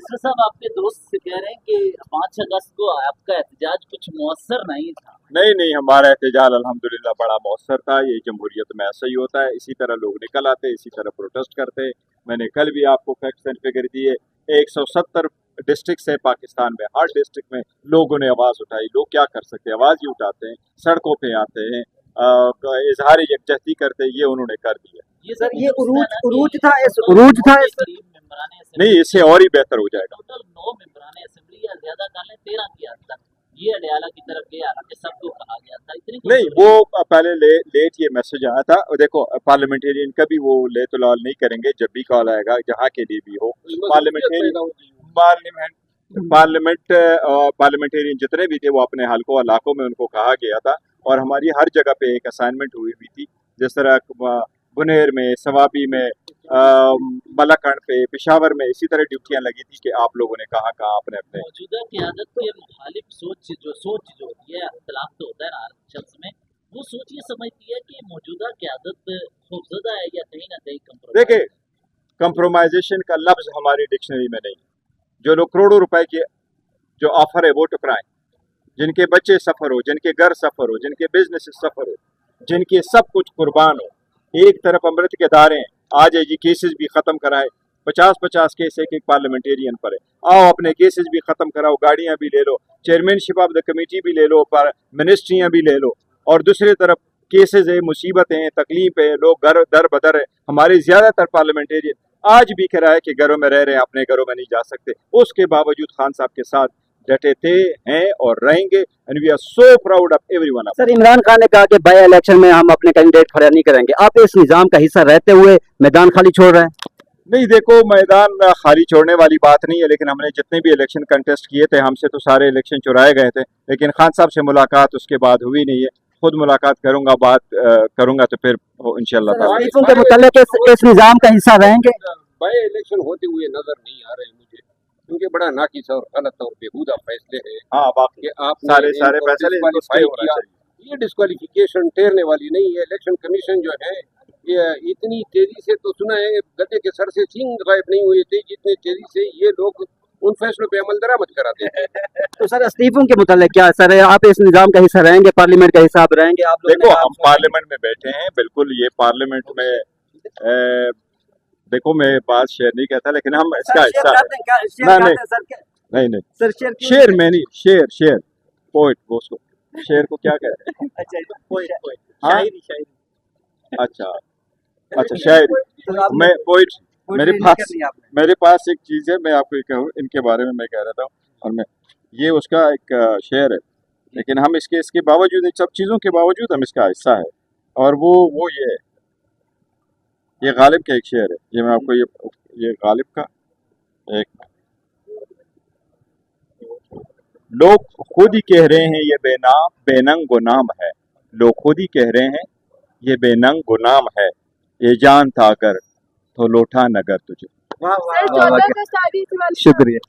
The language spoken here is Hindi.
मिनिस्टर साहब आपके दोस्त से कह रहे हैं कि 5 अगस्त को आपका एहतजाज कुछ मौसर नहीं था। नहीं नहीं, हमारा एहतजाज अल्हम्दुलिल्लाह बड़ा मौसर था। ये जमहूरियत में ऐसा ही होता है, इसी तरह लोग निकल आते, इसी तरह प्रोटेस्ट करते। मैंने कल भी आपको फैक्ट्स एंड फिगर दिए, 170 डिस्ट्रिक्ट है पाकिस्तान में, हर डिस्ट्रिक्ट में लोगों ने आवाज़ उठाई। लोग क्या कर सकते हैं, आवाज़ ही उठाते हैं, सड़कों पे आते हैं, इजहार यकजहती करते हैं, ये उन्होंने कर दिया। ये सर ये उरूज था नहीं, इससे और ही बेहतर हो जाएगा। टोटल 9 मेंबरान असेंबली या ज्यादा कर लें 13 की हद तक ये अडयाला की तरफ गया, हालांकि सबको कहा गया था इतनी नहीं, वो पहले लेट ये मैसेज आया था। देखो, पार्लियामेंटेरियन कभी वो ले तो लाल नहीं करेंगे, जब भी कॉल आएगा जहाँ के लिए भी हो। पार्लियामेंटेरियन जितने भी थे वो अपने हल्कों इलाकों में उनको कहा गया था, और हमारी हर जगह पे एक असाइनमेंट हुई थी, जिस तरह बुनेर में, सवाबी में, मलाकंड पे, पेशावर में इसी तरह ड्यूटियां लगी थी कि आप लोगों ने कहाँ कहाँ अपने अपने मौजूदा क़यादत के मुखालिफ सोच जो होती है, इख्तिलाफ तो होता है ना हर शख्स में, वो सोच ये समझती है कि मौजूदा क़यादत खौफजदा है या कहीं ना कहीं कंप्रोमाइज। देखिए, कंप्रोमाइजेशन का लफ्ज हमारी डिक्शनरी में नहीं। जो लोग करोड़ों रुपए के जो ऑफर है वो टुकराएं, जिनके बच्चे सफर हो, जिनके घर सफर हो, जिनके बिजनेस सफर हो, जिनके सब कुछ कुर्बान हो। एक तरफ अमृत के दारे हैं, आज ये केसेस भी खत्म कराए, 50-50 केस एक पार्लियामेंटेरियन पर है। आओ अपने केसेस भी खत्म कराओ, गाड़ियां भी ले लो, चेयरमैनशिप ऑफ द कमेटी भी ले लो, पर मिनिस्ट्रियां भी ले लो, और दूसरी तरफ केसेस है, मुसीबतें हैं, तकलीफ है, लोग घर दर बदर है। हमारे ज्यादातर पार्लियामेंटेरियन आज भी किराए के घरों में रह रहे हैं, अपने घरों में नहीं जा सकते। उसके बावजूद खान साहब के साथ डटे थे, हैं और रहेंगे, and we are so proud of everyone. Sir, Imran Khan ने कहा कि बाय इलेक्शन में हम अपने कैंडिडेट खड़ा नहीं करेंगे। आप इस निजाम का हिस्सा रहते हुए मैदान खाली छोड़ रहे हैं? नहीं, देखो, मैदान खाली छोड़ने वाली बात नहीं है, लेकिन हमने जितने भी इलेक्शन कंटेस्ट किए थे, हमसे तो सारे इलेक्शन चुराए गए थे, लेकिन खान साहब से मुलाकात उसके बाद हुई नहीं है। खुद मुलाकात करूंगा, बात करूंगा, तो फिर इंशाल्लाह के मुतालिक इस निजाम का हिस्सा रहेंगे। बाय इलेक्शन होते हुए नजर नहीं आ रहे मुझे, क्योंकि बड़ा नाकिस और गलत और बेहुदा फैसले हैं। हाँ, बाकी आप सारे फैसले ये डिस्क्वालिफिकेशन ठहरने वाली नहीं है। इलेक्शन कमीशन जो है ये इतनी तेजी से, तो सुना है गधे के सर से सींग गायब नहीं हुए थे, जितनी तेजी से ये लोग उन फैसलों पे अमल दरामद कराते हैं। तो सर, इस्तीफों के मुतालिक क्या सर है, आप इस निजाम का हिस्सा रहेंगे, पार्लियामेंट का हिस्सा रहेंगे? आप देखो, हम पार्लियामेंट में बैठे हैं, बिल्कुल। ये पार्लियामेंट में देखो, मैं बात शेयर नहीं कहता, लेकिन हम इसका हिस्सा नहीं सर, शेर में नहीं, शेर पोइट, वो उसको शेर को क्या कहते हैं? अच्छा, शायरी। मैं पोइट, मेरे पास एक चीज है, मैं आपको कहूँ इनके बारे में मैं कह रहा था, और मैं ये उसका एक शेर है, लेकिन हम इसके बावजूद, इन सब चीजों के बावजूद हम इसका हिस्सा है, और वो ये है, ये गालिब का एक शेर है, ये मैं आपको ये गालिब का एक, लोग खुद ही कह रहे हैं ये बेनंग गुनाम है, लोग खुद ही कह रहे हैं ये बेनंग गुनाम है, ये जान था अगर तो लौटा नगर तुझे। शुक्रिया।